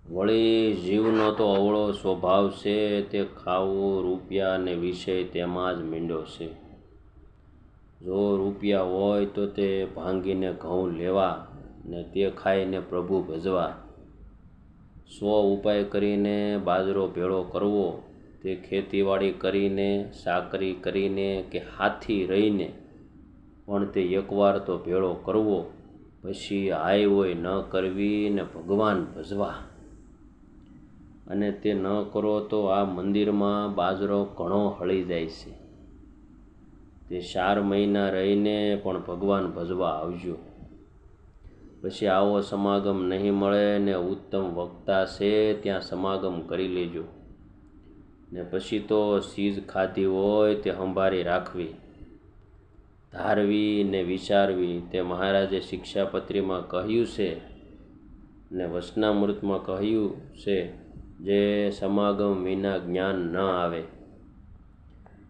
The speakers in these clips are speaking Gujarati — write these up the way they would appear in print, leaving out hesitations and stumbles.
વળી જીવનો તો અવળો સ્વભાવ છે, તે ખાવું રૂપિયા અને વિષય તેમાં જ મીંડો છે. જો રૂપિયા હોય તો તે ભાંગીને ઘઉં લેવા ને તે ખાઈને પ્રભુ ભજવા. 100 ઉપાય કરીને બાજરો ભેળો કરવો, તે ખેતીવાડી કરીને, સાકરી કરીને કે હાથી રહીને, પણ તે એકવાર તો ભેળો કરવો, પછી હાય હોય ન કરવી ને ભગવાન ભજવા. અને તે ન કરો તો આ મંદિરમાં બાજરો ઘણો હળી જાય છે. તે 4 મહિના રહીને પણ ભગવાન ભજવા આવજો. પછી આવો સમાગમ નહીં મળે ને ઉત્તમ વક્તા છે ત્યાં સમાગમ કરી લેજો. ને પછી તો ચીજ ખાધી હોય તે સંભાળી રાખવી, ધારવી ને વિચારવી. તે મહારાજે શિક્ષાપત્રીમાં કહ્યું છે ને વચનામૃતમાં કહ્યું છે, જે સમાગમ વિના જ્ઞાન ન આવે.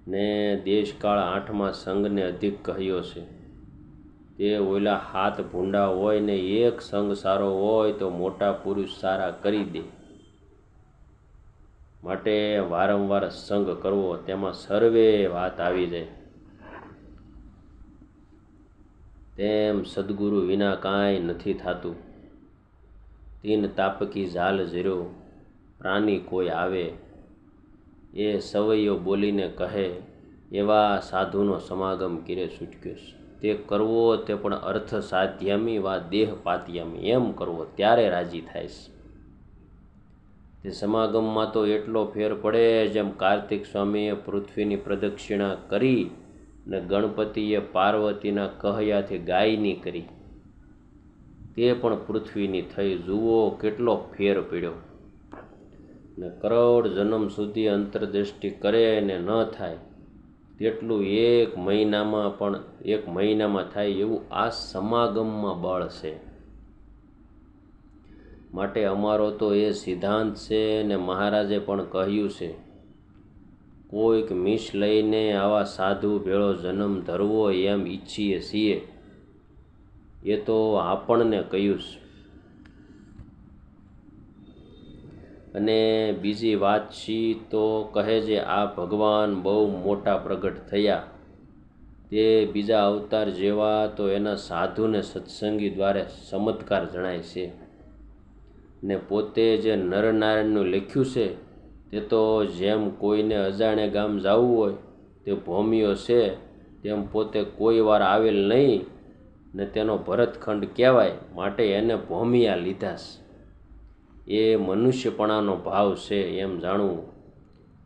ને દેશકાળ 8મા સંઘને અધિક કહ્યો છે. તે ઓલા 7 ભૂંડા હોય ને એક સંઘ સારો હોય તો મોટા પુરુષ સારા કરી દે. માટે વારંવાર સંઘ કરવો, તેમાં સર્વે વાત આવી જાય. તેમ સદગુરુ વિના કાંઈ નથી થતું. 3 તાપકી ઝાલ ઝીરો પ્રાણી કોઈ આવે, એ સવૈયો બોલીને કહે, એવા સાધુનો સમાગમ કિરે છૂટક્યો છે. તે કરવો તે પણ અર્થ સાધ્યામી વા દેહ પાત્યામી, એમ કરવો ત્યારે રાજી થાય છે. તે સમાગમમાં તો એટલો ફેર પડે, જેમ કાર્તિક સ્વામીએ પૃથ્વીની પ્રદક્ષિણા કરી ને ગણપતિએ પાર્વતીના કહ્યાથી ગાયની કરી, તે પણ પૃથ્વીની થઈ. જુઓ કેટલો ફેર પડ્યો. ને કરોડ જન્મ સુધી અંતરદ્રષ્ટિ કરે ને ન થાય તેટલું 1 મહિનામાં થાય એવું આ સમાગમમાં બળ છે. માટે અમારો તો એ સિદ્ધાંત છે ને મહારાજે પણ કહ્યું છે, કોઈક મિશ લઈને આવા સાધુ ભેળો જન્મ ધરવો એમ ઈચ્છીએ છીએ. એ તો આપણને કહ્યું છે. અને બીજી વાત છી તો કહે છે, આ ભગવાન બહુ મોટા પ્રગટ થયા, તે બીજા અવતાર જેવા તો એના સાધુને સત્સંગી દ્વારા ચમત્કાર જણાય છે. ને પોતે જે નરનારાયણનું લખ્યું છે, તે તો જેમ કોઈને અજાણે ગામ જવું હોય તે ભોમિયો છે, તેમ પોતે કોઈ વાર આવેલ નહીં ને તેનો ભરતખંડ કહેવાય, માટે એને ભોમિયા લીધા છે. એ મનુષ્યપણાનો ભાવ છે એમ જાણવું.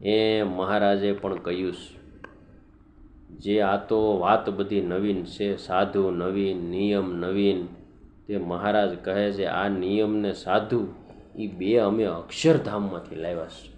એમ મહારાજે પણ કહ્યું છે. જે આ તો વાત બધી નવીન છે, સાધુ નવીન, નિયમ નવીન. તે મહારાજ કહે છે, આ નિયમ ને સાધુ એ 2 અમે અક્ષરધામમાંથી લાવ્યા છે.